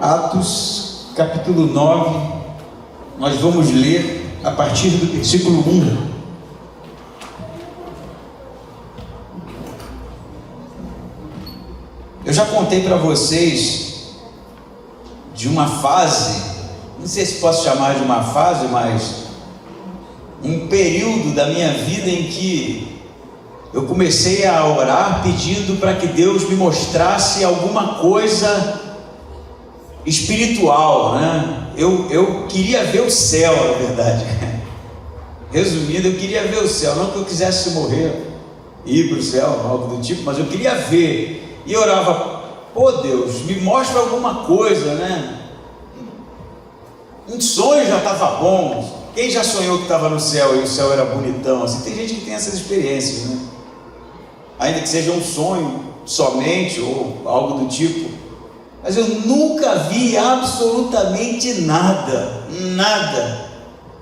Atos capítulo 9, nós vamos ler a partir do versículo 1. Eu já contei para vocês de uma fase, não sei se posso chamar de uma fase, mas um período da minha vida em que eu comecei a orar pedindo para que Deus me mostrasse alguma coisa espiritual, né? Eu queria ver o céu, na verdade. Resumindo, eu queria ver o céu, não que eu quisesse morrer, ir para o céu, algo do tipo, mas eu queria ver, e orava: pô Deus, me mostra alguma coisa, né? Um sonho já estava bom. Quem já sonhou que estava no céu e o céu era bonitão? Assim, tem gente que tem essas experiências, né? Ainda que seja um sonho somente, ou algo do tipo. Mas eu nunca vi absolutamente nada, nada.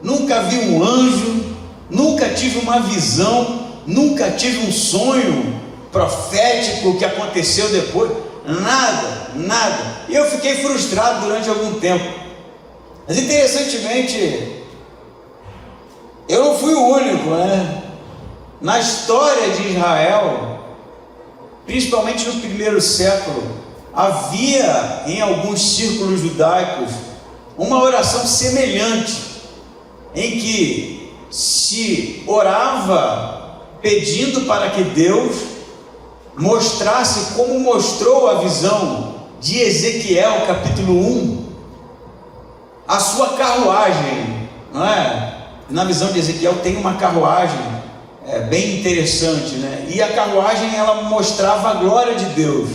Nunca vi um anjo, nunca tive uma visão, nunca tive um sonho profético que aconteceu depois, nada, nada. E eu fiquei frustrado durante algum tempo. Mas interessantemente, eu não fui o único, né? Na história de Israel, principalmente no primeiro século, havia em alguns círculos judaicos uma oração semelhante, em que se orava pedindo para que Deus mostrasse, como mostrou a visão de Ezequiel capítulo 1, a sua carruagem, não é? Na visão de Ezequiel tem uma carruagem bem interessante, né? E a carruagem, ela mostrava a glória de Deus.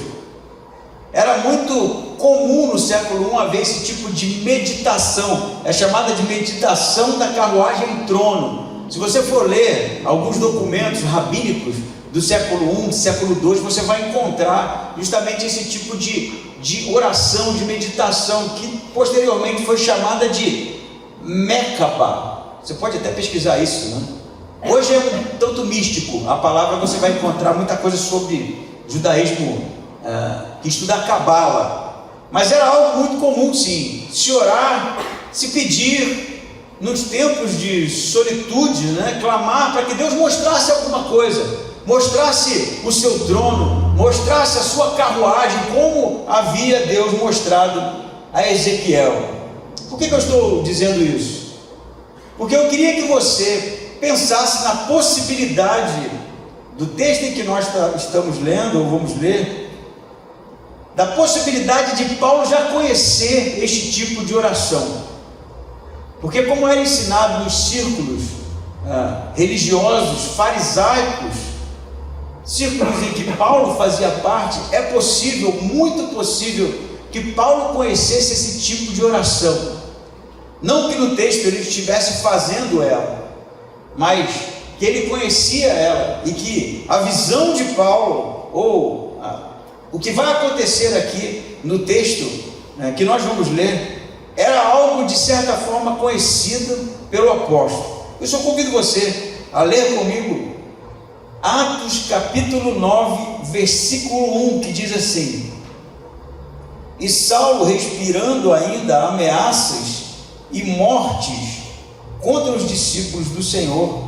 Era muito comum no século I haver esse tipo de meditação, é chamada de meditação da carruagem trono. Se você for ler alguns documentos rabínicos do século I, século II, você vai encontrar justamente esse tipo de oração, de meditação, que posteriormente foi chamada de Mekabá. Você pode até pesquisar isso, né? Hoje é um tanto místico a palavra, você vai encontrar muita coisa sobre judaísmo, que estuda a Cabala, mas era algo muito comum, sim, se orar, se pedir, nos tempos de solitude, né? Clamar para que Deus mostrasse alguma coisa, mostrasse o seu trono, mostrasse a sua carruagem, como havia Deus mostrado a Ezequiel. Por que eu estou dizendo isso? Porque eu queria que você pensasse na possibilidade do texto em que nós estamos lendo, ou vamos ler, da possibilidade de Paulo já conhecer este tipo de oração. Porque, como era ensinado nos círculos religiosos, farisaicos, círculos em que Paulo fazia parte, é possível, muito possível, que Paulo conhecesse esse tipo de oração. Não que no texto ele estivesse fazendo ela, mas que ele conhecia ela, e que a visão de Paulo, ou o que vai acontecer aqui no texto que nós vamos ler, era algo de certa forma conhecido pelo apóstolo. Eu só convido você a ler comigo Atos capítulo 9, versículo 1, que diz assim: e Saulo, respirando ainda ameaças e mortes contra os discípulos do Senhor,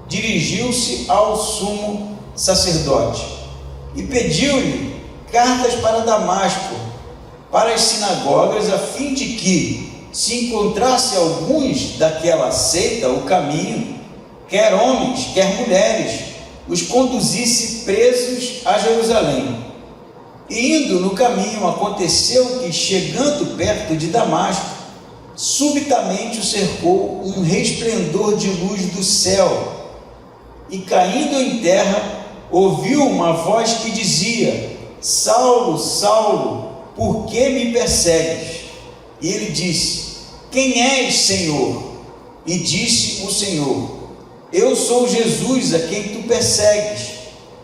dirigiu-se ao sumo sacerdote e pediu-lhe cartas para Damasco, para as sinagogas, a fim de que, se encontrasse alguns daquela seita o caminho, quer homens, quer mulheres, os conduzisse presos a Jerusalém. E indo no caminho, aconteceu que, chegando perto de Damasco, subitamente o cercou um resplendor de luz do céu, e caindo em terra, ouviu uma voz que dizia: Saulo, Saulo, por que me persegues? E ele disse: quem és, Senhor? E disse o Senhor: eu sou Jesus a quem tu persegues.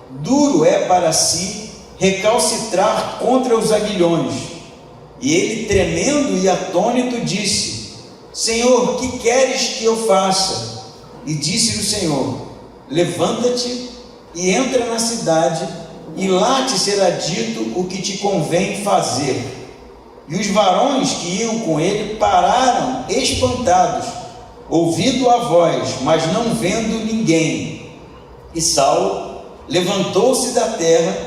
Duro é para si recalcitrar contra os aguilhões. E ele, tremendo e atônito, disse: Senhor, que queres que eu faça? E disse-lhe o Senhor: levanta-te e entra na cidade, e lá te será dito o que te convém fazer. E os varões que iam com ele pararam espantados, ouvindo a voz, mas não vendo ninguém. E Saulo levantou-se da terra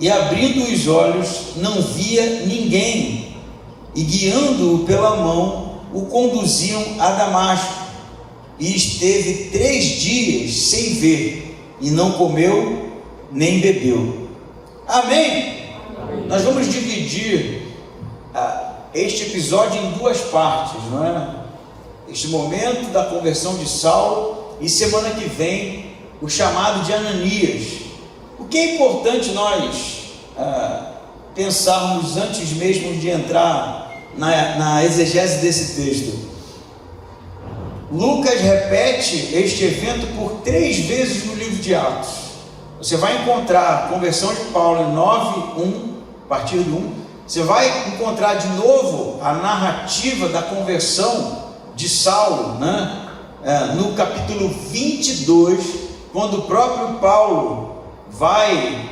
e, abrindo os olhos, não via ninguém. E, guiando-o pela mão, o conduziam a Damasco. E esteve 3 dias sem ver, e não comeu nem bebeu. Amém? Amém. Nós vamos dividir este episódio em 2 partes, não é? Este momento da conversão de Saulo, e semana que vem o chamado de Ananias. O que é importante nós pensarmos antes mesmo de entrar na exegese desse texto? Lucas repete este evento por 3 vezes no livro de Atos. Você vai encontrar a conversão de Paulo em 9:1, a partir do 1. Você vai encontrar de novo a narrativa da conversão de Saulo, né? No capítulo 22, quando o próprio Paulo vai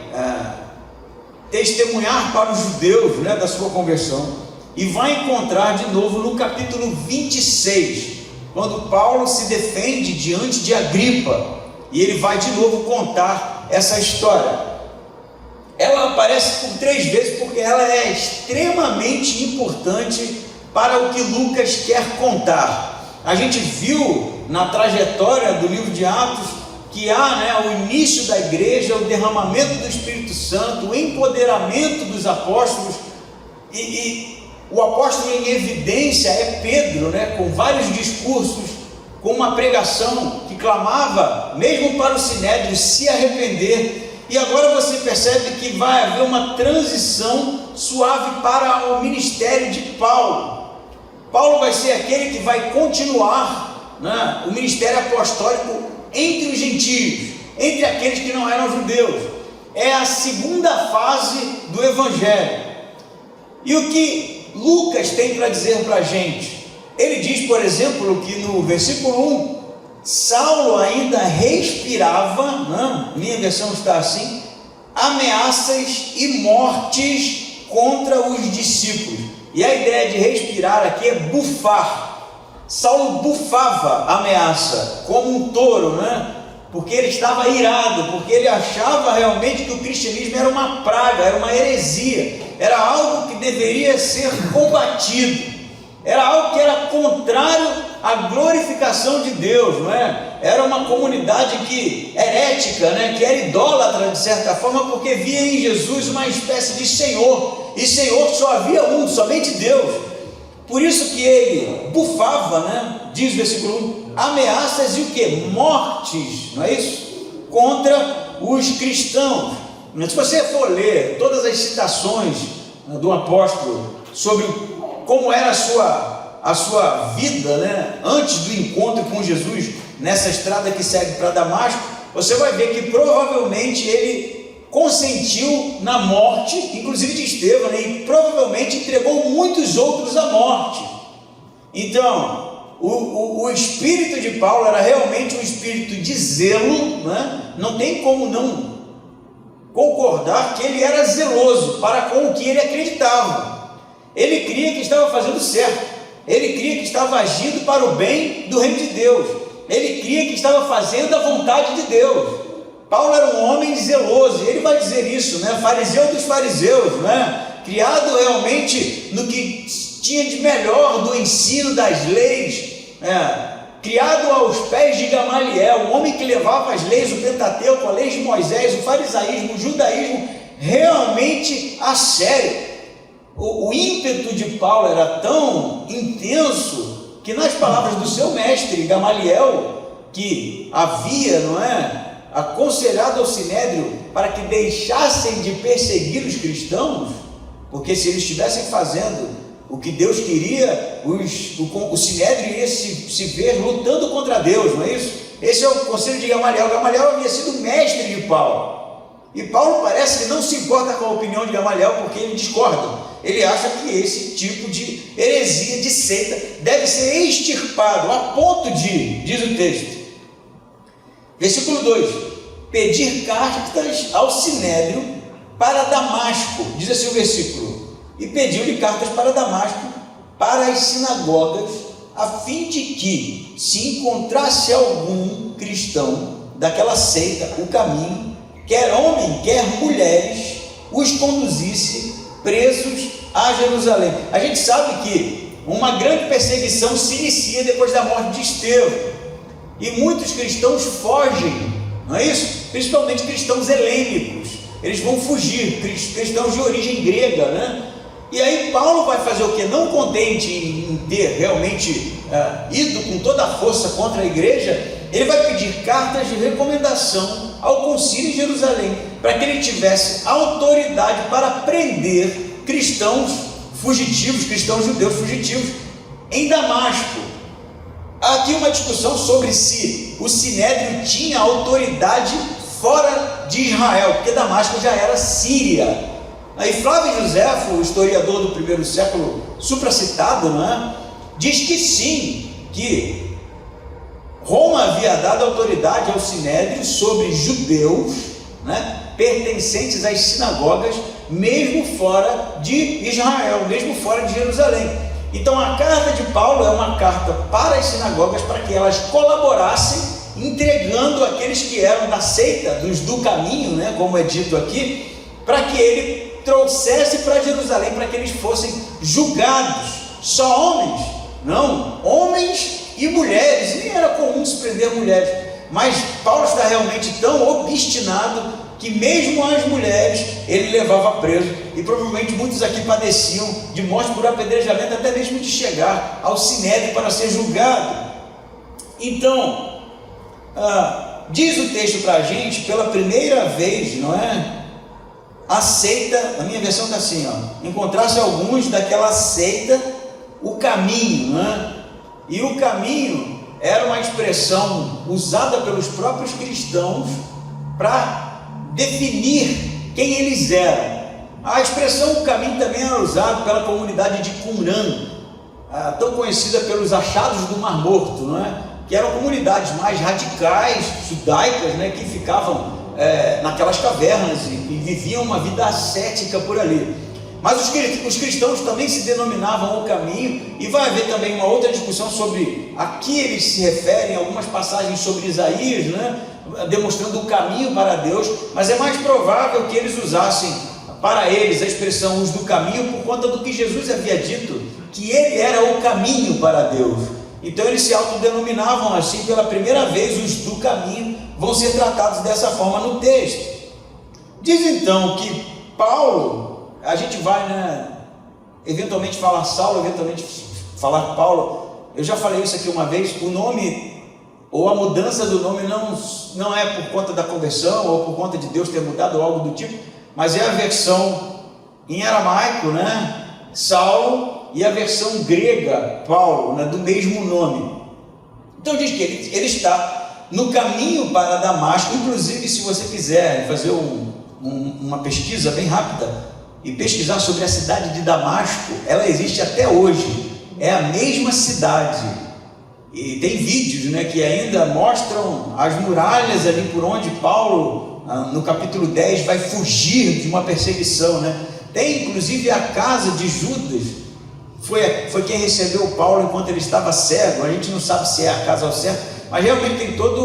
testemunhar para os judeus, né, da sua conversão. E vai encontrar de novo no capítulo 26, quando Paulo se defende diante de Agripa, e ele vai de novo contar essa história. Ela aparece por 3 vezes porque ela é extremamente importante para o que Lucas quer contar. A gente viu na trajetória do livro de Atos que há, o início da igreja, o derramamento do Espírito Santo, o empoderamento dos apóstolos, e o apóstolo em evidência é Pedro, com vários discursos, com uma pregação que clamava, mesmo para o sinédrio, se arrepender. E agora você percebe que vai haver uma transição suave para o ministério de Paulo. Paulo vai ser aquele que vai continuar, o ministério apostólico entre os gentios, entre aqueles que não eram judeus. É a segunda fase do evangelho. E o que Lucas tem para dizer para a gente? Ele diz, por exemplo, que no versículo 1, Saulo ainda respirava, minha versão está assim, ameaças e mortes contra os discípulos. E a ideia de respirar aqui é bufar. Saulo bufava ameaça, como um touro, porque ele estava irado, porque ele achava realmente que o cristianismo era uma praga, era uma heresia, era algo que deveria ser combatido, era algo que era contrário à glorificação de Deus, Era uma comunidade herética, que era idólatra de certa forma, porque via em Jesus uma espécie de Senhor, e Senhor só havia um, somente Deus. Por isso que ele bufava, diz o versículo 1, ameaças e o que? Mortes, não é isso? Contra os cristãos. Se você for ler todas as citações do apóstolo sobre como era a sua vida, antes do encontro com Jesus, nessa estrada que segue para Damasco, você vai ver que provavelmente ele consentiu na morte, inclusive de Estevão, e provavelmente entregou muitos outros à morte. Então, o espírito de Paulo era realmente um espírito de zelo, não tem como não concordar que ele era zeloso para com o que ele acreditava. Ele cria que estava fazendo certo, ele cria que estava agindo para o bem do reino de Deus, ele cria que estava fazendo a vontade de Deus. Paulo era um homem zeloso, e ele vai dizer isso, fariseu dos fariseus, criado realmente no que tinha de melhor do ensino das leis, criado aos pés de Gamaliel, um homem que levava as leis, o Pentateuco, a lei de Moisés, o farisaísmo, o judaísmo realmente a sério. O ímpeto de Paulo era tão intenso que, nas palavras do seu mestre Gamaliel, que havia, aconselhado ao sinédrio para que deixassem de perseguir os cristãos, porque se eles estivessem fazendo o que Deus queria, o sinédrio iria se ver lutando contra Deus, não é isso? Esse é o conselho de Gamaliel. Gamaliel havia sido mestre de Paulo, e Paulo parece que não se importa com a opinião de Gamaliel, porque ele discorda. Ele acha que esse tipo de heresia, de seita, deve ser extirpado, a ponto de, diz o texto, versículo 2, pedir cartas ao sinédrio para Damasco, diz assim o versículo, e pediu-lhe cartas para Damasco, para as sinagogas, a fim de que, se encontrasse algum cristão daquela seita, o caminho, quer homem, quer mulheres, os conduzisse presos a Jerusalém. A gente sabe que uma grande perseguição se inicia depois da morte de Estevão, e muitos cristãos fogem, não é isso? Principalmente cristãos helênicos, eles vão fugir, cristãos de origem grega, né? E aí Paulo vai fazer o que? Não contente em ter realmente ido com toda a força contra a igreja, ele vai pedir cartas de recomendação ao concílio de Jerusalém, para que ele tivesse autoridade para prender cristãos fugitivos, cristãos judeus fugitivos em Damasco. Há aqui uma discussão sobre se o Sinédrio tinha autoridade fora de Israel, porque Damasco já era Síria. Aí Flávio Josefo, o historiador do primeiro século supracitado, diz que sim, que Roma havia dado autoridade ao Sinédrio sobre judeus, pertencentes às sinagogas, mesmo fora de Israel, mesmo fora de Jerusalém. Então a carta de Paulo é uma carta para as sinagogas, para que elas colaborassem, entregando aqueles que eram da seita, dos do caminho, como é dito aqui, para que ele trouxesse para Jerusalém, para que eles fossem julgados. Só homens? Não, homens e mulheres. Nem era comum se prender mulheres, mas Paulo está realmente tão obstinado que mesmo as mulheres ele levava preso, e provavelmente muitos aqui padeciam de morte por apedrejamento, até mesmo de chegar ao Sinédrio para ser julgado. Então, diz o texto para a gente, pela primeira vez, a seita, a minha versão está assim, encontrasse alguns daquela seita, o caminho, e o caminho era uma expressão usada pelos próprios cristãos para definir quem eles eram. A expressão o caminho também era usada pela comunidade de Qumran, tão conhecida pelos achados do Mar Morto, que eram comunidades mais radicais, judaicas, que ficavam naquelas cavernas e viviam uma vida ascética por ali. Mas os cristãos também se denominavam o caminho, e vai haver também uma outra discussão sobre a que eles se referem, algumas passagens sobre Isaías, demonstrando o caminho para Deus, mas é mais provável que eles usassem para eles a expressão os do caminho, por conta do que Jesus havia dito, que ele era o caminho para Deus. Então eles se autodenominavam assim. Pela primeira vez os do caminho vão ser tratados dessa forma no texto. Diz então que Paulo, a gente vai eventualmente falar Saulo, eventualmente falar Paulo. Eu já falei isso aqui uma vez, o nome ou a mudança do nome não é por conta da conversão ou por conta de Deus ter mudado ou algo do tipo, mas é a versão em aramaico, Saulo, e a versão grega, Paulo, do mesmo nome. Então diz que ele está no caminho para Damasco. Inclusive, se você quiser fazer uma pesquisa bem rápida e pesquisar sobre a cidade de Damasco, ela existe até hoje, é a mesma cidade, e tem vídeos que ainda mostram as muralhas ali por onde Paulo, no capítulo 10, vai fugir de uma perseguição, Tem inclusive a casa de Judas, foi quem recebeu Paulo enquanto ele estava cego. A gente não sabe se é a casa ao certo, mas realmente tem toda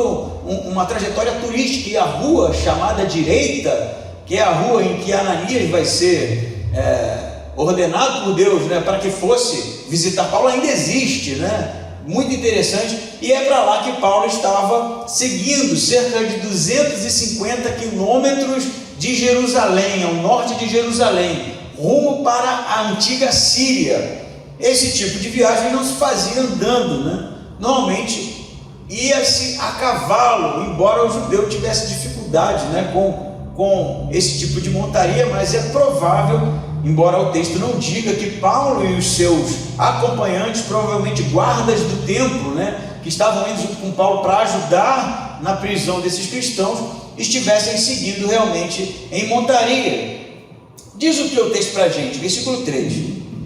uma trajetória turística. E a rua chamada Direita, que é a rua em que Ananias vai ser ordenado por Deus, para que fosse visitar Paulo, ainda existe, muito interessante. E é para lá que Paulo estava seguindo, cerca de 250 quilômetros de Jerusalém, ao norte de Jerusalém, rumo para a antiga Síria. Esse tipo de viagem não se fazia andando, normalmente ia-se a cavalo, embora o judeu tivesse dificuldade com esse tipo de montaria, mas é provável, embora o texto não diga, que Paulo e os seus acompanhantes, provavelmente guardas do templo, que estavam indo junto com Paulo para ajudar na prisão desses cristãos, estivessem seguindo realmente em montaria. Diz o que o texto para a gente, versículo 3: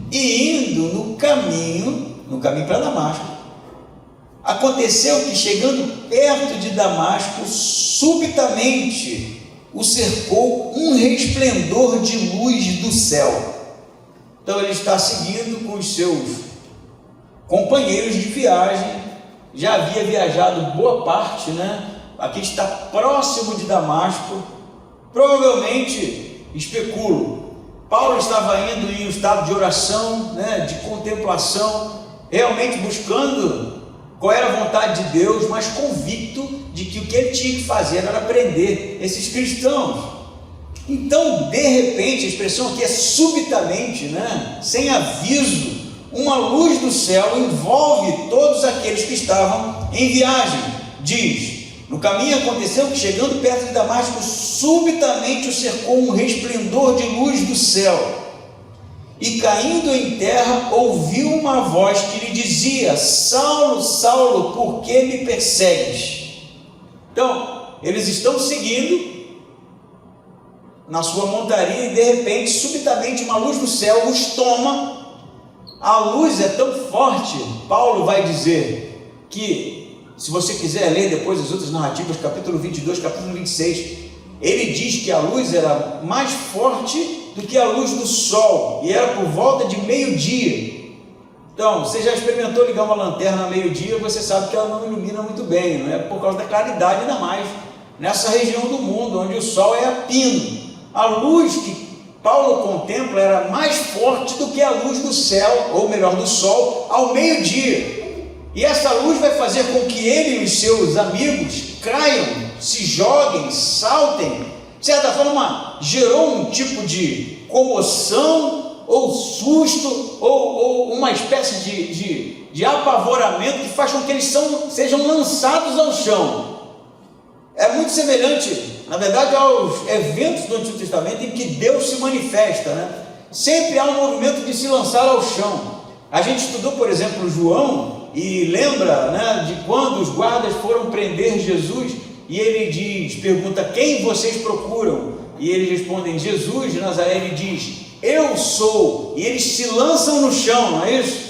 e indo no caminho para Damasco, aconteceu que, chegando perto de Damasco, subitamente o cercou um resplendor de luz do céu. Então ele está seguindo com os seus companheiros de viagem, já havia viajado boa parte, né? Aqui está próximo de Damasco, provavelmente, especulo, Paulo estava indo em um estado de oração, né? De contemplação, realmente buscando qual era a vontade de Deus, mas convicto de que o que ele tinha que fazer era prender esses cristãos. Então, de repente, a expressão aqui é subitamente, né? Sem aviso, uma luz do céu envolve todos aqueles que estavam em viagem. Diz: no caminho aconteceu que, chegando perto de Damasco, subitamente o cercou um resplendor de luz do céu, e caindo em terra, ouviu uma voz que lhe dizia: Saulo, Saulo, por que me persegues? Então, eles estão seguindo na sua montaria, e de repente, subitamente, uma luz do céu os toma. A luz é tão forte, Paulo vai dizer que, se você quiser ler depois as outras narrativas, capítulo 22, capítulo 26, ele diz que a luz era mais forte do que a luz do sol, e era por volta de meio-dia. Então, você já experimentou ligar uma lanterna a meio-dia, você sabe que ela não ilumina muito bem, não é por causa da claridade, ainda mais nessa região do mundo, onde o sol é a pino. A luz que Paulo contempla era mais forte do que a luz do céu, ou melhor, do sol, ao meio-dia. E essa luz vai fazer com que ele e os seus amigos caiam, se joguem, saltem. De certa forma, gerou um tipo de comoção, ou susto, ou uma espécie de apavoramento que faz com que eles sejam lançados ao chão. É muito semelhante, na verdade, aos eventos do Antigo Testamento em que Deus se manifesta, né? Sempre há um movimento de se lançar ao chão. A gente estudou, por exemplo, João, e lembra, né, de quando os guardas foram prender Jesus, e ele pergunta: quem vocês procuram? E eles respondem: Jesus de Nazaré. Ele diz: eu sou. E eles se lançam no chão, não é isso?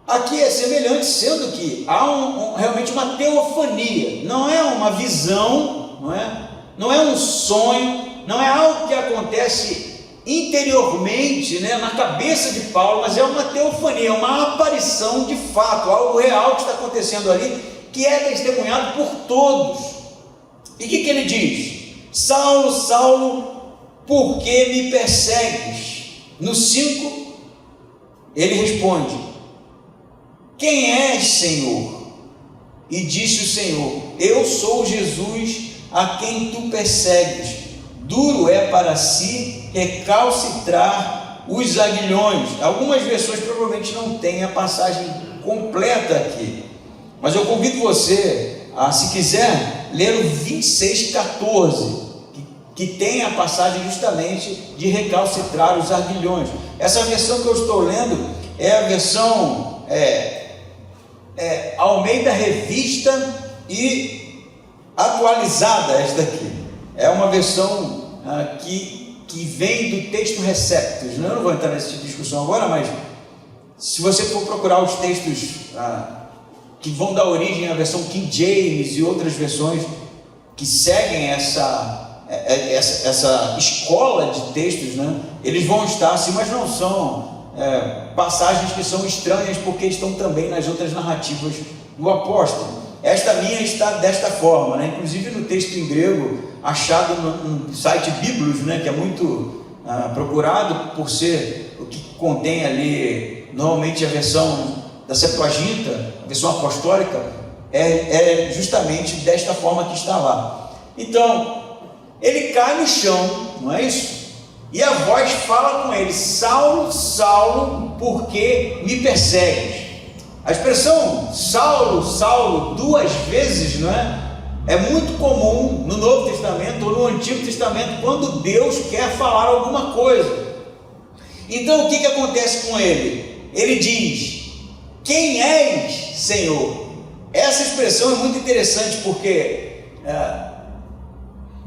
Aqui é semelhante, sendo que há realmente uma teofania, não é uma visão, não é um sonho, não é algo que acontece interiormente, né, na cabeça de Paulo, mas é uma teofania, é uma aparição de fato, algo real que está acontecendo ali, que é testemunhado por todos. E o que ele diz? Saulo, Saulo, por que me persegues? No 5, ele responde: quem és, Senhor? E disse o Senhor: eu sou Jesus a quem tu persegues. Duro é para si recalcitrar os aguilhões. Algumas versões provavelmente não têm a passagem completa aqui, mas eu convido você a, se quiser, ler o 26:14, que tem a passagem justamente de recalcitrar os aguilhões. Essa versão que eu estou lendo é a versão Almeida Revista e atualizada. Esta aqui é uma versão que vem do texto Receptus. Eu não vou entrar nessa discussão agora, mas se você for procurar os textos que vão dar origem à versão King James e outras versões que seguem essa escola de textos, né, eles vão estar assim, mas não são passagens que são estranhas, porque estão também nas outras narrativas do apóstolo. Esta minha está desta forma, né? Inclusive no texto em grego, achado no site Biblos, né? Que é muito procurado por ser o que contém ali, normalmente a versão da Septuaginta, a versão apostólica, é justamente desta forma que está lá. Então, ele cai no chão, não é isso? E a voz fala com ele: Saulo, Saulo, por que me persegues? A expressão Saulo, Saulo, duas vezes, não é? É muito comum no Novo Testamento ou no Antigo Testamento, quando Deus quer falar alguma coisa. Então o que acontece com ele? Ele diz: quem és, Senhor? Essa expressão é muito interessante, porque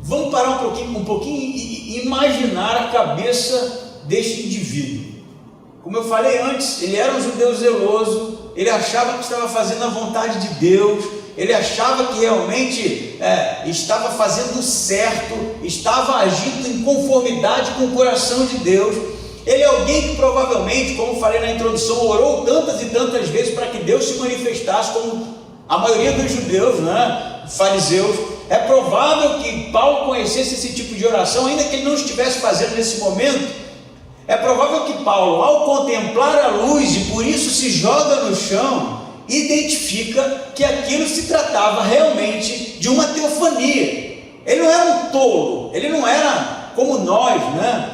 vamos parar um pouquinho e imaginar a cabeça deste indivíduo. Como eu falei antes, ele era um judeu zeloso, ele achava que estava fazendo a vontade de Deus, ele achava que realmente estava fazendo certo, estava agindo em conformidade com o coração de Deus, Ele é alguém que provavelmente, como falei na introdução, orou tantas e tantas vezes para que Deus se manifestasse, como a maioria dos judeus, né, fariseus. É provável que Paulo conhecesse esse tipo de oração, ainda que ele não estivesse fazendo nesse momento. É provável que Paulo, ao contemplar a luz e por isso se joga no chão, identifica que aquilo se tratava realmente de uma teofania. Ele não era um tolo, ele não era como nós, né?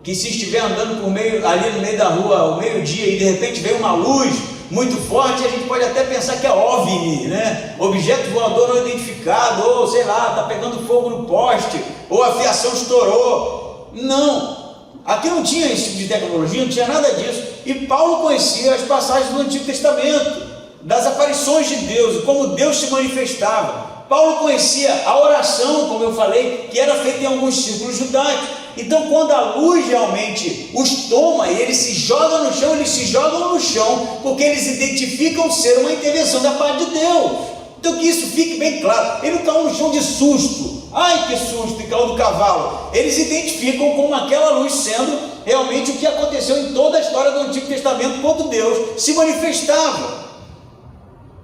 Que se estiver andando ali no meio da rua ao meio-dia e de repente vem uma luz muito forte, a gente pode até pensar que é OVNI, né? Objeto voador não identificado, ou sei lá, está pegando fogo no poste, ou a fiação estourou. Não, aqui não tinha esse tipo de tecnologia, não tinha nada disso. E Paulo conhecia as passagens do Antigo Testamento, das aparições de Deus, como Deus se manifestava. Paulo conhecia a oração, como eu falei, que era feita em alguns círculos judaicos. Então, quando a luz realmente os toma e eles se jogam no chão, eles se jogam no chão porque eles identificam ser uma intervenção da parte de Deus. Então, que isso fique bem claro. Ele não caiu no chão de susto. Ai, que susto, e caiu do cavalo. Eles identificam como aquela luz sendo realmente o que aconteceu em toda a história do Antigo Testamento, quando Deus se manifestava.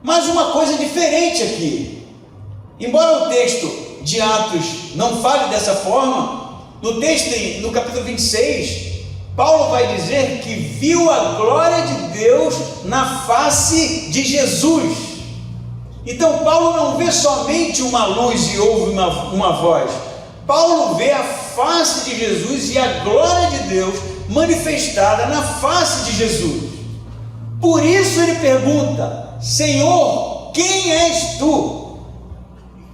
Mas uma coisa diferente aqui. Embora o texto de Atos não fale dessa forma, no texto, no capítulo 26, Paulo vai dizer que viu a glória de Deus na face de Jesus. Então Paulo não vê somente uma luz e ouve uma voz. Paulo vê a face de Jesus e a glória de Deus manifestada na face de Jesus. Por isso ele pergunta: Senhor, quem és tu?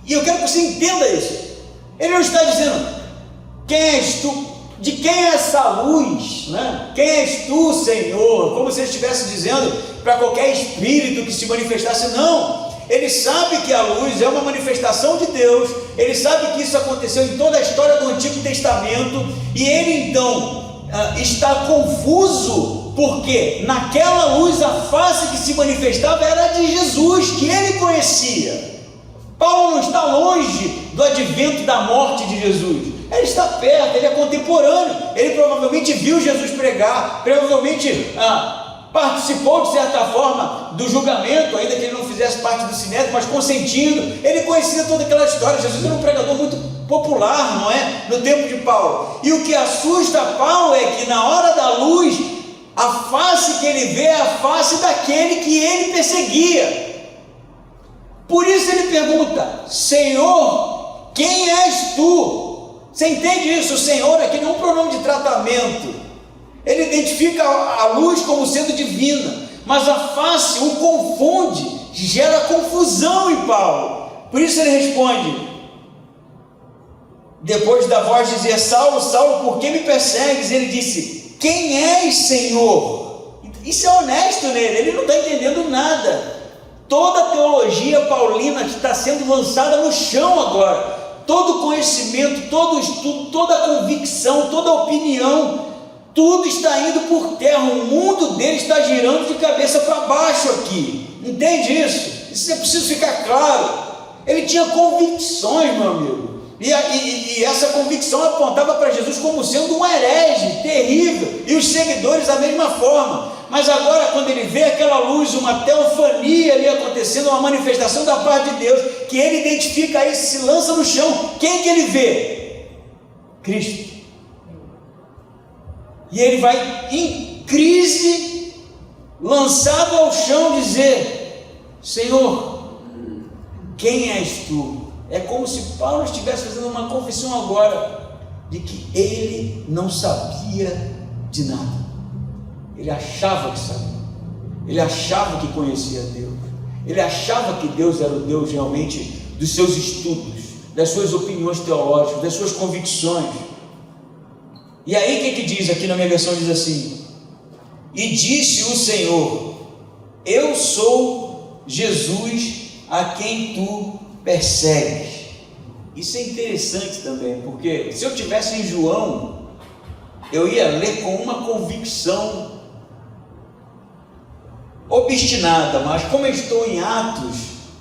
E eu quero que você entenda isso. Ele não está dizendo: quem és tu? De quem é essa luz? Né? Quem és tu, Senhor? Como se ele estivesse dizendo para qualquer espírito que se manifestasse. Não, ele sabe que a luz é uma manifestação de Deus. Ele sabe que isso aconteceu em toda a história do Antigo Testamento. E ele então está confuso, porque naquela luz a face que se manifestava era de Jesus, que ele conhecia. Paulo não está longe do advento da morte de Jesus, ele está perto, ele é contemporâneo, ele provavelmente viu Jesus pregar, provavelmente participou de certa forma do julgamento, ainda que ele não fizesse parte do Sinédrio, mas consentindo. Ele conhecia toda aquela história. Jesus era um pregador muito popular, não é? No tempo de Paulo. E o que assusta Paulo é que na hora da luz, a face que ele vê é a face daquele que ele perseguia. Por isso ele pergunta: Senhor, quem és tu? Você entende isso? O Senhor aqui não é um pronome de tratamento. Ele identifica a luz como sendo divina, mas a face o confunde, gera confusão em Paulo. Por isso ele responde, depois da voz dizer: Saulo, Saulo, por que me persegues? Ele disse: quem és, Senhor? Isso é honesto nele, ele não está entendendo nada. Toda a teologia paulina está sendo lançada no chão agora. Todo conhecimento, todo estudo, toda convicção, toda opinião, tudo está indo por terra. O mundo dele está girando de cabeça para baixo aqui. Entende isso? Isso é preciso ficar claro. Ele tinha convicções, meu amigo. E essa convicção apontava para Jesus como sendo um herege terrível, e os seguidores da mesma forma. Mas agora, quando ele vê aquela luz, uma teofania ali acontecendo, uma manifestação da parte de Deus, que ele identifica isso, se lança no chão. Quem que ele vê? Cristo. E ele vai em crise, lançado ao chão, dizer: Senhor, quem és tu? É como se Paulo estivesse fazendo uma confissão agora, de que ele não sabia de nada. Ele achava que sabia, ele achava que conhecia Deus, ele achava que Deus era o Deus realmente dos seus estudos, das suas opiniões teológicas, das suas convicções. E aí o que diz aqui na minha versão? Diz assim: e disse o Senhor: eu sou Jesus a quem tu persegues. Isso é interessante também, porque se eu tivesse em João, eu ia ler com uma convicção obstinada, mas como eu estou em Atos,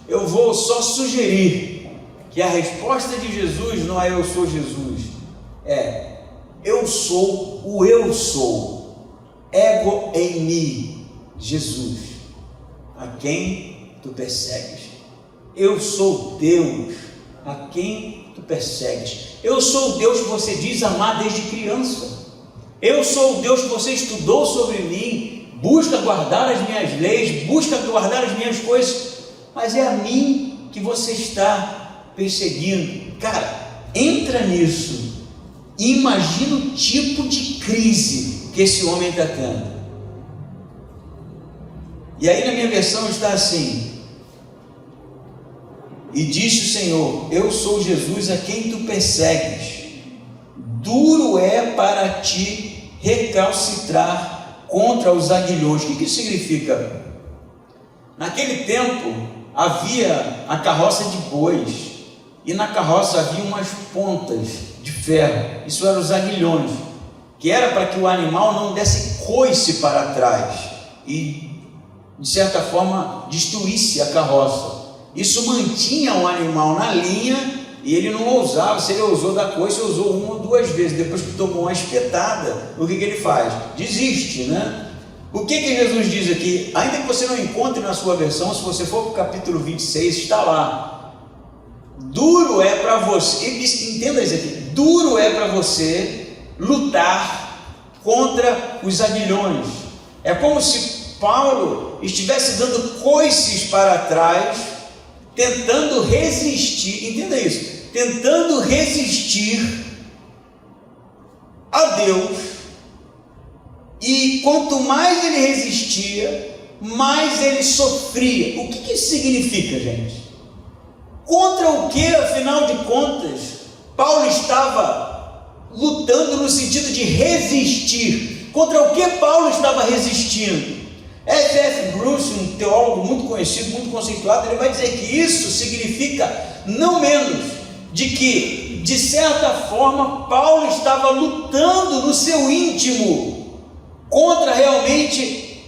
eu vou só sugerir que a resposta de Jesus não é eu sou Jesus, é eu sou o eu sou, ego em mim, Jesus, a quem tu persegues. Eu sou Deus, a quem tu persegues. Eu sou o Deus que você diz amar desde criança. Eu sou o Deus que você estudou sobre mim, busca guardar as minhas leis, busca guardar as minhas coisas, mas é a mim que você está perseguindo. Cara, entra nisso e imagina o tipo de crise que esse homem está tendo. E aí na minha versão está assim: e disse o Senhor, eu sou Jesus a quem tu persegues, duro é para ti recalcitrar contra os aguilhões. O que isso significa? Naquele tempo havia a carroça de bois, e na carroça havia umas pontas de ferro, isso eram os aguilhões, que era para que o animal não desse coice para trás e de certa forma destruísse a carroça. Isso mantinha o animal na linha e ele não ousava. Se ele ousou dar coice, ousou uma ou duas vezes. Depois que tomou uma espetada, o que ele faz? Desiste, né? O que Jesus diz aqui? Ainda que você não encontre na sua versão, se você for para o capítulo 26, está lá: duro é para você, entenda isso aqui, duro é para você lutar contra os aguilhões. É como se Paulo estivesse dando coices para trás, tentando resistir, entenda isso, tentando resistir a Deus, e quanto mais ele resistia, mais ele sofria. O que isso significa, gente? Contra o que, afinal de contas, Paulo estava lutando no sentido de resistir? Contra o que Paulo estava resistindo? F.F. Bruce, um teólogo muito conhecido, muito conceituado, ele vai dizer que isso significa não menos de que, de certa forma, Paulo estava lutando no seu íntimo contra realmente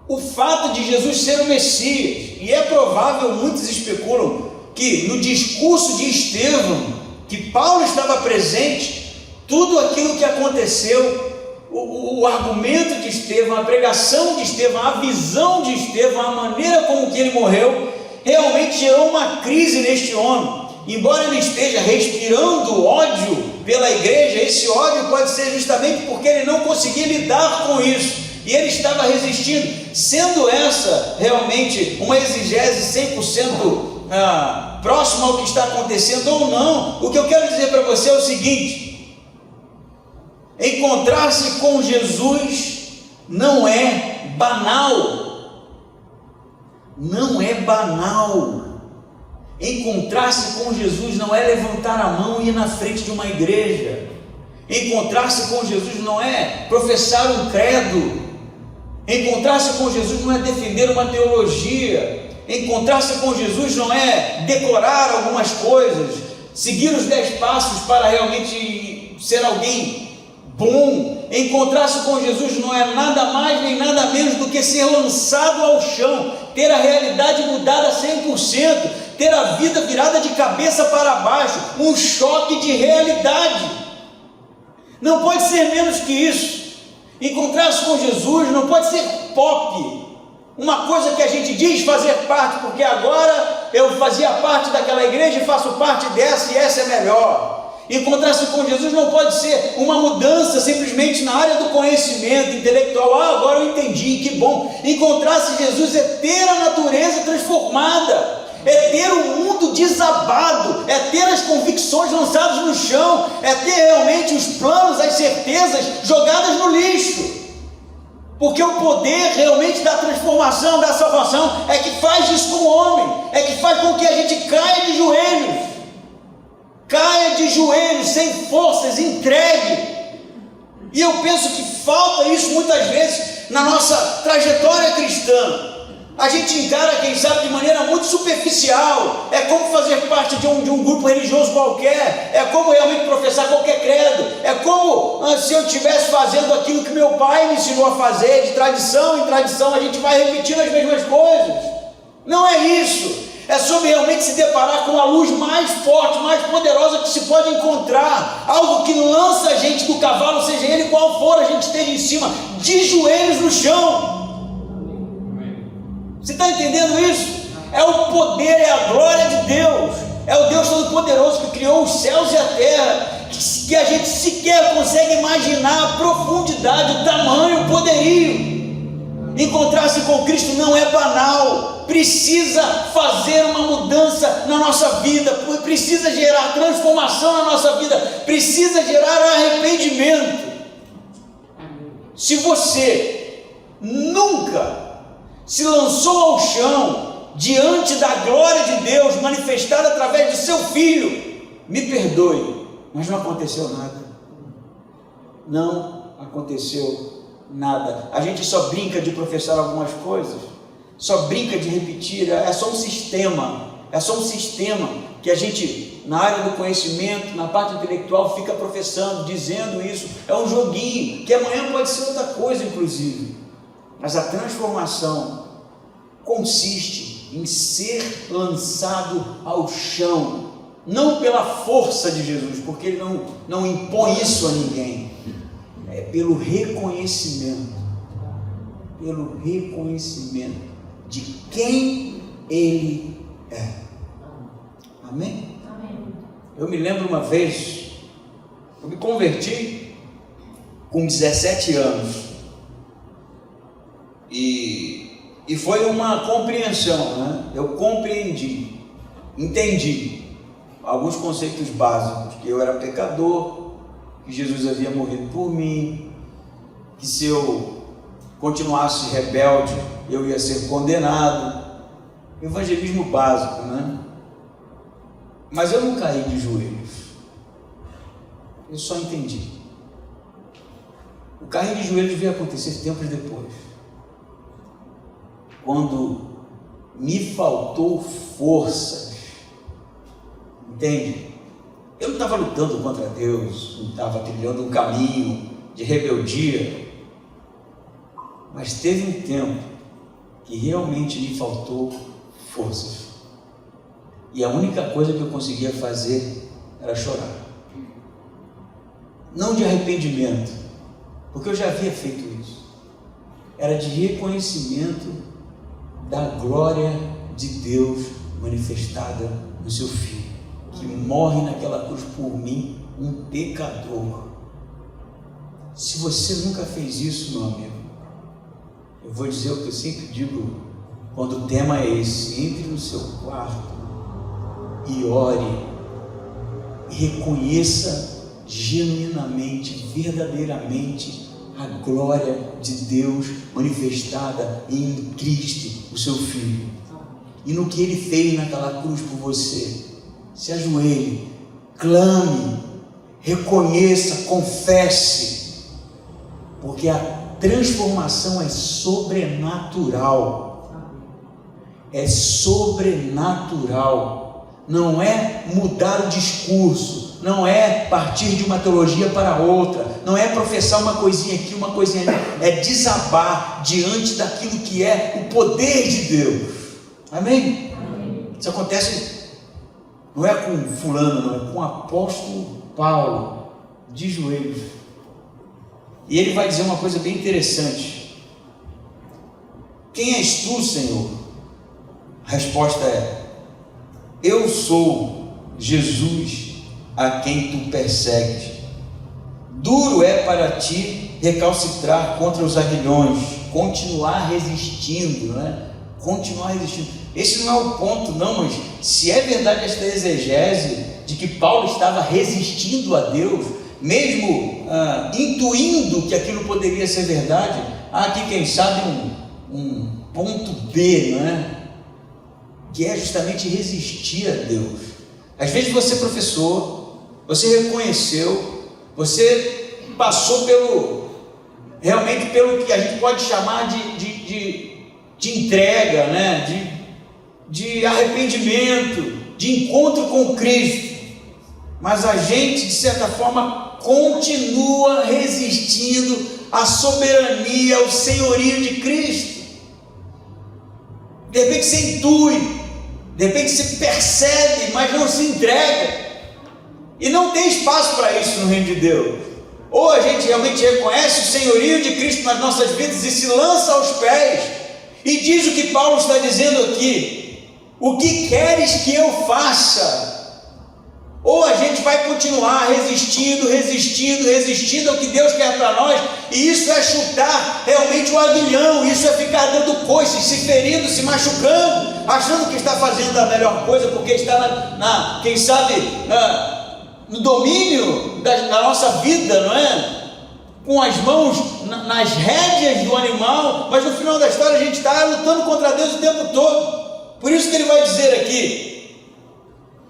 o fato de Jesus ser o Messias. E é provável, muitos especulam, que no discurso de Estevão, que Paulo estava presente, tudo aquilo que aconteceu, o argumento de Estevão, a pregação de Estevão, a visão de Estevão, a maneira como que ele morreu, realmente gerou uma crise neste homem. Embora ele esteja respirando ódio pela igreja, esse ódio pode ser justamente porque ele não conseguia lidar com isso, e ele estava resistindo. Sendo essa realmente uma exegese 100% próxima ao que está acontecendo ou não, o que eu quero dizer para você é o seguinte: encontrar-se com Jesus não é banal. Não é banal. Encontrar-se com Jesus não é levantar a mão e ir na frente de uma igreja. Encontrar-se com Jesus não é professar um credo. Encontrar-se com Jesus não é defender uma teologia. Encontrar-se com Jesus não é decorar algumas coisas, seguir os 10 passos para realmente ser alguém bom. Encontrar-se com Jesus não é nada mais nem nada menos do que ser lançado ao chão, ter a realidade mudada 100%, ter a vida virada de cabeça para baixo, um choque de realidade. Não pode ser menos que isso. Encontrar-se com Jesus não pode ser pop, uma coisa que a gente diz fazer parte, porque agora eu fazia parte daquela igreja e faço parte dessa, e essa é melhor. Encontrar-se com Jesus não pode ser uma mudança simplesmente na área do conhecimento intelectual. Agora eu entendi, que bom. Encontrar-se Jesus é ter a natureza transformada, é ter o mundo desabado, é ter as convicções lançadas no chão, é ter realmente os planos, as certezas jogadas no lixo. Porque o poder realmente da transformação, da salvação, é que faz isso com o homem, é que faz com que a gente caia de joelhos, sem forças, entregue. E eu penso que falta isso muitas vezes na nossa trajetória cristã. A gente encara, quem sabe, de maneira muito superficial. É como fazer parte de um grupo religioso qualquer, é como realmente professar qualquer credo, é como se eu estivesse fazendo aquilo que meu pai me ensinou a fazer, de tradição em tradição a gente vai repetindo as mesmas coisas. Não é isso. É sobre realmente se deparar com a luz mais forte, mais poderosa que se pode encontrar, algo que lança a gente do cavalo, seja ele qual for, a gente esteja em cima, de joelhos no chão. Você está entendendo isso? É o poder, é a glória de Deus, é o Deus Todo-Poderoso que criou os céus e a terra, que a gente sequer consegue imaginar a profundidade, o tamanho, o poderio. Encontrar-se com Cristo não é banal, precisa fazer uma mudança na nossa vida, precisa gerar transformação na nossa vida, precisa gerar arrependimento. Se você nunca se lançou ao chão diante da glória de Deus manifestada através de seu Filho, me perdoe, mas não aconteceu nada. Não aconteceu nada. A gente só brinca de professar algumas coisas, só brinca de repetir, é só um sistema que a gente, na área do conhecimento, na parte intelectual, fica professando, dizendo isso. É um joguinho, que amanhã pode ser outra coisa, inclusive. Mas a transformação consiste em ser lançado ao chão, não pela força de Jesus, porque ele não impõe isso a ninguém, é pelo reconhecimento de quem ele é. Amém? Amém. Eu me lembro uma vez, eu me converti com 17 anos, e foi uma compreensão, né? Eu compreendi, entendi alguns conceitos básicos, que eu era pecador, que Jesus havia morrido por mim, que se eu continuasse rebelde, eu ia ser condenado. Evangelismo básico, né? Mas eu não caí de joelhos, eu só entendi. O cair de joelhos veio acontecer tempos depois, quando me faltou forças, entende? Eu não estava lutando contra Deus, não estava trilhando um caminho de rebeldia, mas teve um tempo que realmente me faltou forças, e a única coisa que eu conseguia fazer era chorar, não de arrependimento, porque eu já havia feito isso, era de reconhecimento da glória de Deus manifestada no seu Filho, que morre naquela cruz por mim, um pecador. Se você nunca fez isso, meu amigo, eu vou dizer o que eu sempre digo quando o tema é esse: entre no seu quarto e ore, e reconheça genuinamente, verdadeiramente a glória de Deus manifestada em Cristo, o seu Filho, e no que Ele fez naquela cruz por você. Se ajoelhe, clame, reconheça, confesse, porque a transformação é sobrenatural, não é mudar o discurso, não é partir de uma teologia para outra, não é professar uma coisinha aqui, uma coisinha ali, é desabar diante daquilo que é o poder de Deus. Amém? Isso acontece, não é com fulano, não, é com o apóstolo Paulo, de joelhos. E ele vai dizer uma coisa bem interessante: quem és tu, Senhor? A resposta é: eu sou Jesus a quem tu persegues. Duro é para ti recalcitrar contra os aguilhões, continuar resistindo, né? Continuar resistindo. Esse não é o ponto, não, mas se é verdade esta exegese de que Paulo estava resistindo a Deus, mesmo intuindo que aquilo poderia ser verdade, há aqui, quem sabe, um ponto B, não é? Que é justamente resistir a Deus. Às vezes você professou, você reconheceu, você passou realmente pelo que a gente pode chamar de entrega, né? de arrependimento, de encontro com Cristo, mas a gente, de certa forma, continua resistindo à soberania, ao senhorio de Cristo. De repente você intui, De repente você percebe, mas não se entrega. E não tem espaço para isso no reino de Deus. Ou a gente realmente reconhece o senhorio de Cristo nas nossas vidas e se lança aos pés e diz o que Paulo está dizendo aqui: o que queres que eu faça? Ou a gente vai continuar resistindo ao que Deus quer para nós, e isso é chutar realmente o aguilhão, isso é ficar dando coices, se ferindo, se machucando, achando que está fazendo a melhor coisa, porque está quem sabe, no domínio da nossa vida, não é? Com as mãos nas rédeas do animal, mas no final da história a gente está lutando contra Deus o tempo todo. Por isso que ele vai dizer aqui,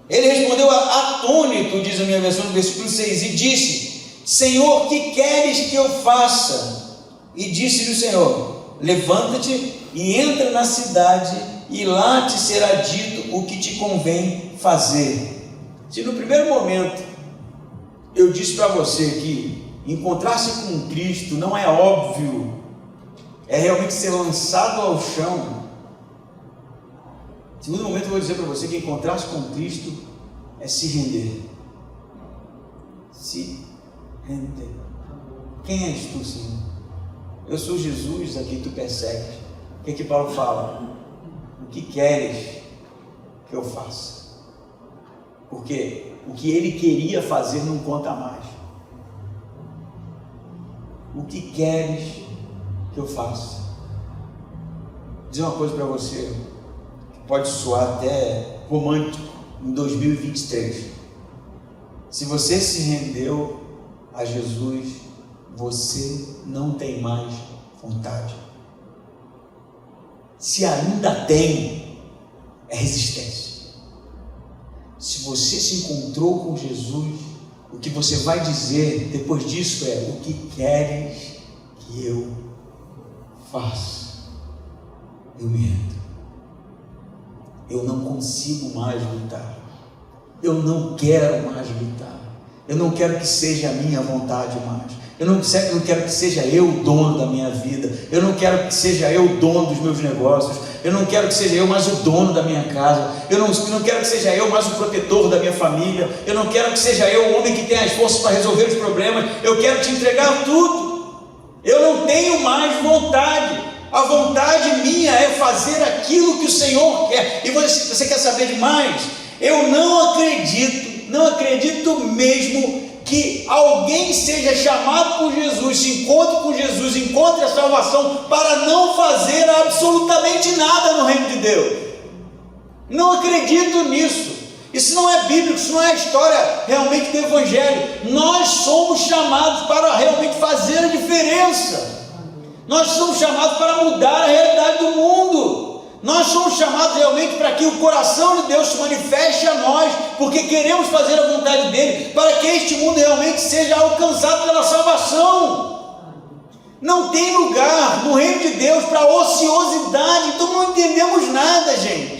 ele respondeu atônito, diz a minha versão no versículo 6, e disse: Senhor, que queres que eu faça? E disse-lhe o Senhor: levanta-te e entra na cidade, e lá te será dito o que te convém fazer. Se no primeiro momento eu disse para você que encontrar-se com Cristo não é óbvio, é realmente ser lançado ao chão. Segundo momento eu vou dizer para você que encontrar-se com Cristo é se render. Se render. Quem és tu, Senhor? Eu sou Jesus a quem tu persegues. O que é que Paulo fala? O que queres que eu faça? Porque o que ele queria fazer não conta mais. O que queres que eu faça? Vou dizer uma coisa para você, pode soar até romântico em 2023. Se você se rendeu a Jesus, você não tem mais vontade. Se ainda tem, é resistência. Se você se encontrou com Jesus, o que você vai dizer depois disso é: o que queres que eu faça? Eu me rendo. Eu não consigo mais lutar, eu não quero mais lutar, eu não quero que seja a minha vontade mais, eu não quero que seja eu o dono da minha vida, eu não quero que seja eu o dono dos meus negócios, eu não quero que seja eu mais o dono da minha casa, eu não quero que seja eu mais o protetor da minha família, eu não quero que seja eu o homem que tem as forças para resolver os problemas, eu quero te entregar tudo, eu não tenho mais vontade. A vontade minha é fazer aquilo que o Senhor quer. E você quer saber demais? Eu não acredito mesmo que alguém seja chamado por Jesus, se encontre com Jesus, encontre a salvação para não fazer absolutamente nada no reino de Deus. Não acredito nisso. Isso não é bíblico, isso não é a história realmente do Evangelho. Nós somos chamados para realmente fazer a diferença. Nós somos chamados para mudar a realidade do mundo. Nós somos chamados realmente para que o coração de Deus se manifeste a nós, porque queremos fazer a vontade dele, para que este mundo realmente seja alcançado pela salvação. Não tem lugar no reino de Deus para ociosidade. Então não entendemos nada, gente.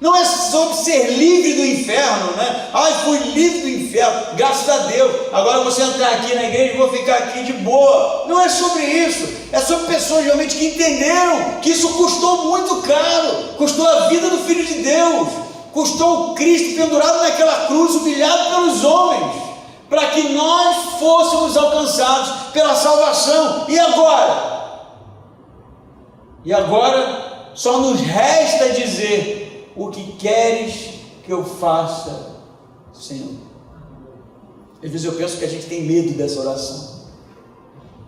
Não é sobre ser livre do inferno, né? Fui livre do inferno, graças a Deus, agora eu vou entrar aqui na igreja e vou ficar aqui de boa. Não é sobre isso, é sobre pessoas realmente que entenderam que isso custou muito caro, custou a vida do Filho de Deus, custou o Cristo pendurado naquela cruz, humilhado pelos homens, para que nós fôssemos alcançados pela salvação. E agora só nos resta dizer: o que queres que eu faça, Senhor? Às vezes eu penso que a gente tem medo dessa oração,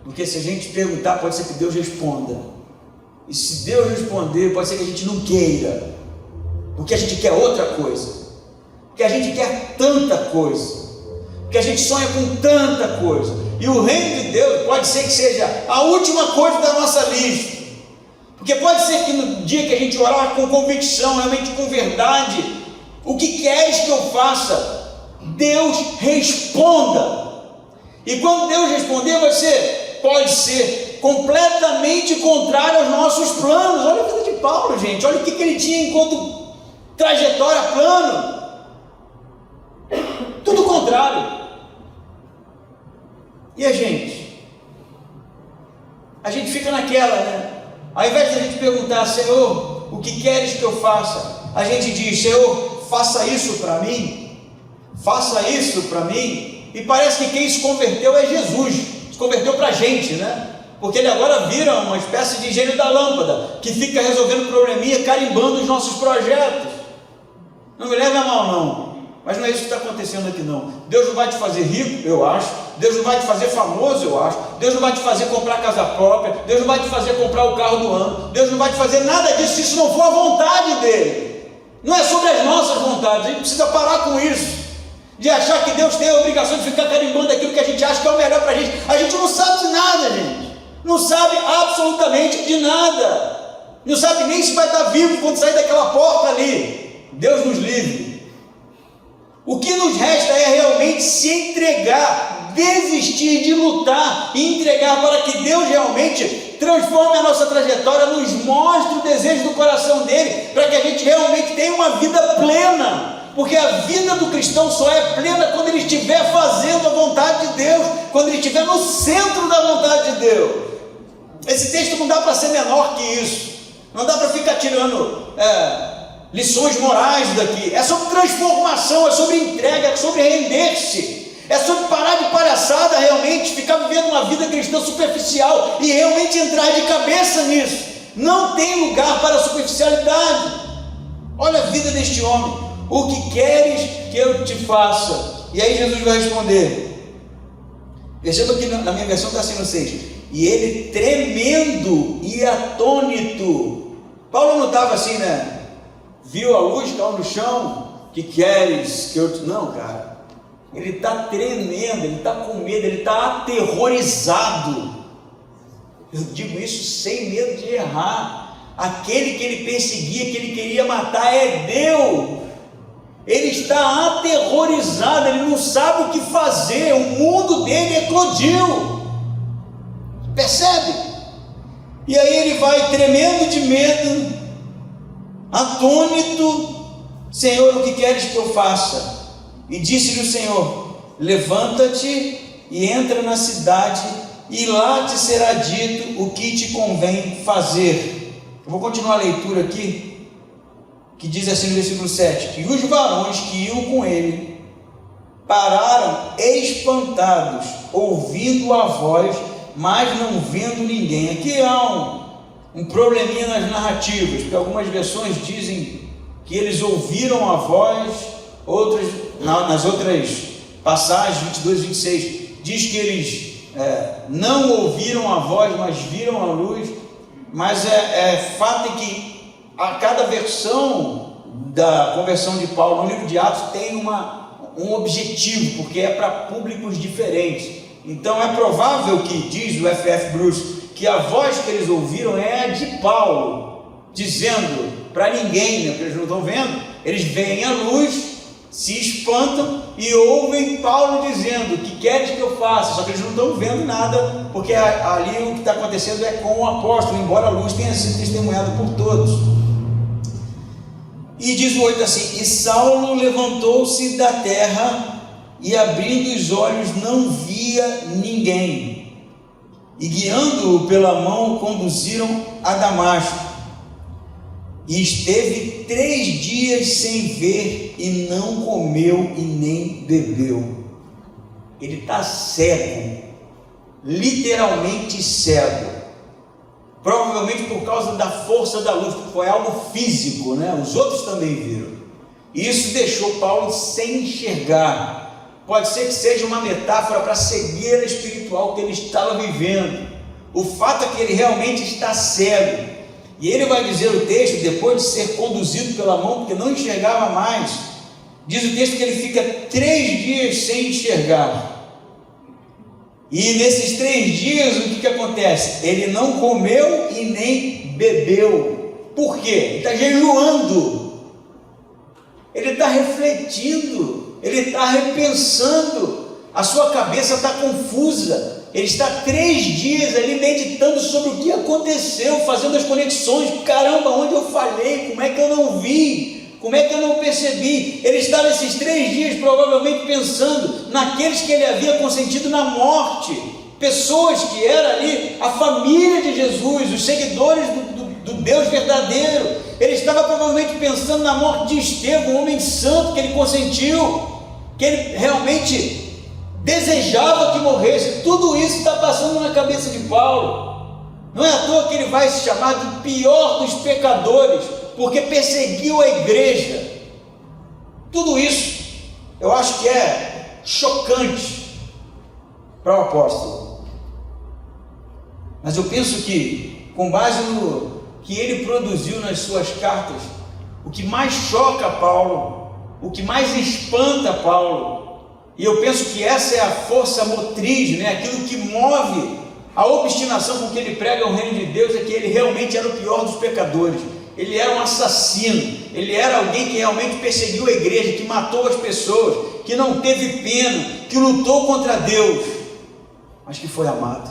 porque se a gente perguntar, pode ser que Deus responda, e se Deus responder, pode ser que a gente não queira, porque a gente quer outra coisa, porque a gente quer tanta coisa, porque a gente sonha com tanta coisa, e o reino de Deus pode ser que seja a última coisa da nossa lista. Porque pode ser que no dia que a gente orar com convicção, realmente com verdade, o que queres que eu faça? Deus responda. E quando Deus responder, pode ser completamente contrário aos nossos planos. Olha a vida de Paulo, gente. Olha o que ele tinha enquanto trajetória, plano. Tudo contrário. E a gente? A gente fica naquela, né? Ao invés de a gente perguntar: Senhor, o que queres que eu faça? a gente diz: Senhor, faça isso para mim, faça isso para mim, e parece que quem se converteu é Jesus, se converteu para a gente, né? Porque ele agora vira uma espécie de gênio da lâmpada, que fica resolvendo probleminha, carimbando os nossos projetos. Não me leve a mal não, mas não é isso que está acontecendo aqui não. Deus não vai te fazer rico, eu acho. Deus não vai te fazer famoso, eu acho. Deus não vai te fazer comprar casa própria. Deus não vai te fazer comprar o carro do ano. Deus não vai te fazer nada disso, se isso não for a vontade dele. Não é sobre as nossas vontades. A gente precisa parar com isso, de achar que Deus tem a obrigação de ficar carimbando aquilo que a gente acha que é o melhor para a gente. A gente não sabe de nada, gente. Não sabe absolutamente de nada. Não sabe nem se vai estar vivo quando sair daquela porta ali. Deus nos livre. O que nos resta é realmente se entregar, desistir de lutar e entregar para que Deus realmente transforme a nossa trajetória, nos mostre o desejo do coração dele, para que a gente realmente tenha uma vida plena. Porque a vida do cristão só é plena quando ele estiver fazendo a vontade de Deus, quando ele estiver no centro da vontade de Deus. Esse texto não dá para ser menor que isso, não dá para ficar tirando lições morais daqui. É sobre transformação, é sobre entrega, é sobre render-se, é sobre parar de palhaçada realmente, ficar vivendo uma vida cristã superficial e realmente entrar de cabeça nisso. Não tem lugar para a superficialidade. Olha a vida deste homem. O que queres que eu te faça? E aí Jesus vai responder. Perceba que na minha versão está assim no 6. E ele tremendo e atônito. Paulo não estava assim, né? Viu a luz, caiu no chão. Que queres que eu te... Não, cara. Ele está tremendo, ele está com medo, ele está aterrorizado. Eu digo isso sem medo de errar. Aquele que ele perseguia, que ele queria matar é Deus. Ele está aterrorizado, ele não sabe o que fazer, o mundo dele eclodiu. Percebe? E aí ele vai tremendo de medo, atônito: Senhor, o que queres que eu faça? E disse-lhe o Senhor: levanta-te e entra na cidade, e lá te será dito o que te convém fazer. Eu vou continuar a leitura aqui, que diz assim no versículo 7: e os varões que iam com ele pararam espantados, ouvindo a voz, mas não vendo ninguém. Aqui há um probleminha nas narrativas, porque algumas versões dizem que eles ouviram a voz, outras, nas outras passagens, 22 e 26, diz que eles não ouviram a voz, mas viram a luz. Mas fato é que a cada versão da conversão de Paulo no livro de Atos tem um objetivo, porque é para públicos diferentes. Então é provável que, diz o F.F. Bruce, que a voz que eles ouviram é a de Paulo, dizendo para ninguém, né, porque eles não estão vendo, eles veem a luz, se espantam e ouvem Paulo dizendo: o que queres que eu faça? Só que eles não estão vendo nada, porque ali o que está acontecendo é com o apóstolo, embora a luz tenha sido testemunhada por todos. E diz o 8 assim: e Saulo levantou-se da terra, e abrindo os olhos não via ninguém, e guiando-o pela mão conduziram a Damasco, e esteve 3 dias sem ver, e não comeu e nem bebeu. Ele está cego, literalmente cego, provavelmente por causa da força da luz, foi algo físico, né? Os outros também viram, e isso deixou Paulo sem enxergar. Pode ser que seja uma metáfora para a cegueira espiritual que ele estava vivendo. O fato é que ele realmente está cego, e ele vai dizer o texto, depois de ser conduzido pela mão, porque não enxergava mais, diz o texto que ele fica 3 dias sem enxergar. E nesses 3 dias o que acontece? Ele não comeu e nem bebeu. Por quê? Ele está jejuando, ele está refletindo, ele está repensando, a sua cabeça está confusa. Ele está 3 dias ali meditando sobre o que aconteceu, fazendo as conexões. Caramba, onde eu falhei? Como é que eu não vi? Como é que eu não percebi? Ele está nesses 3 dias provavelmente pensando naqueles que ele havia consentido na morte, pessoas que eram ali a família de Jesus, os seguidores do Deus verdadeiro. Ele estava provavelmente pensando na morte de Estevão, um homem santo que ele consentiu, que ele realmente desejava que morresse. Tudo isso está passando na cabeça de Paulo. Não é à toa que ele vai se chamar de pior dos pecadores, porque perseguiu a igreja. Tudo isso eu acho que é chocante para o apóstolo, mas eu penso que, com base no que ele produziu nas suas cartas, o que mais choca Paulo, o que mais espanta Paulo, e eu penso que essa é a força motriz, aquilo que move a obstinação com que ele prega o reino de Deus, é que ele realmente era o pior dos pecadores. Ele era um assassino, ele era alguém que realmente perseguiu a igreja, que matou as pessoas, que não teve pena, que lutou contra Deus, mas que foi amado.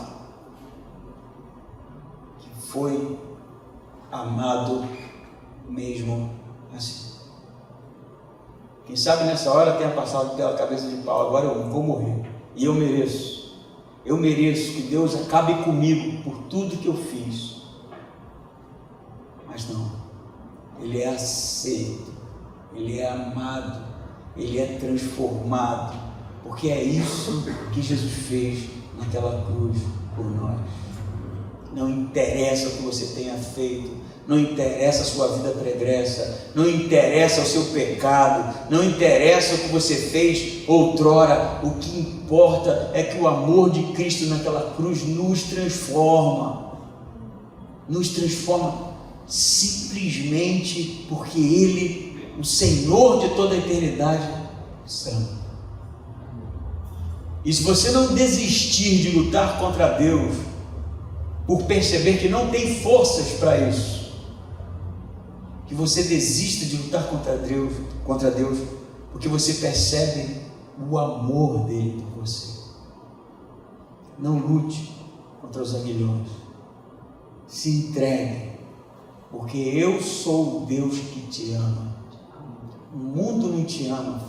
Que foi amado mesmo assim. Quem sabe nessa hora tenha passado pela cabeça de Paulo: agora eu vou morrer, e eu mereço que Deus acabe comigo por tudo que eu fiz. Mas não, ele é aceito, ele é amado, ele é transformado, porque é isso que Jesus fez naquela cruz por nós. Não interessa o que você tenha feito, não interessa a sua vida pregressa, não interessa o seu pecado, não interessa o que você fez outrora. O que importa é que o amor de Cristo naquela cruz nos transforma simplesmente porque Ele, o Senhor de toda a eternidade, nos ama. E se você não desistir de lutar contra Deus, por perceber que não tem forças para isso, que você desista de lutar contra Deus, porque você percebe o amor dele por você. Não lute contra os aguilhões, se entregue, porque eu sou o Deus que te ama. O mundo não te ama,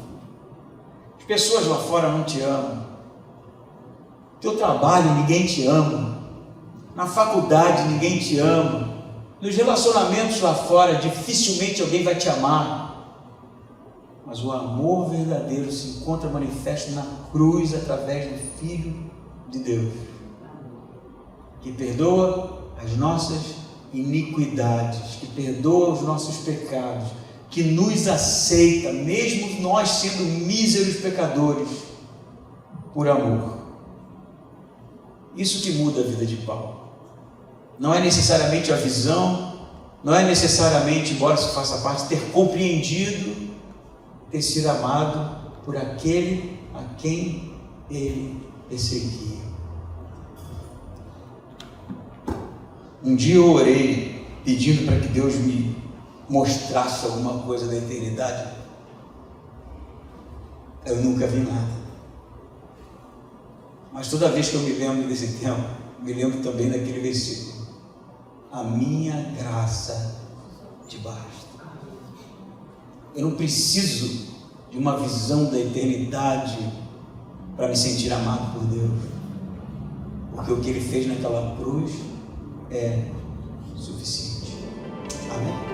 as pessoas lá fora não te amam, teu trabalho ninguém te ama, na faculdade ninguém te ama, nos relacionamentos lá fora dificilmente alguém vai te amar, mas o amor verdadeiro se encontra manifesto na cruz através do Filho de Deus, que perdoa as nossas iniquidades, que perdoa os nossos pecados, que nos aceita, mesmo nós sendo míseros pecadores, por amor. Isso que muda a vida de Paulo. Não é necessariamente a visão, não é necessariamente, embora se faça parte, ter compreendido, ter sido amado por aquele a quem ele perseguia. Um dia eu orei pedindo para que Deus me mostrasse alguma coisa da eternidade. Eu nunca vi nada. Mas toda vez que eu me lembro desse tempo, me lembro também daquele versículo: a minha graça te basta. Eu não preciso de uma visão da eternidade para me sentir amado por Deus, porque o que Ele fez naquela cruz é suficiente. Amém?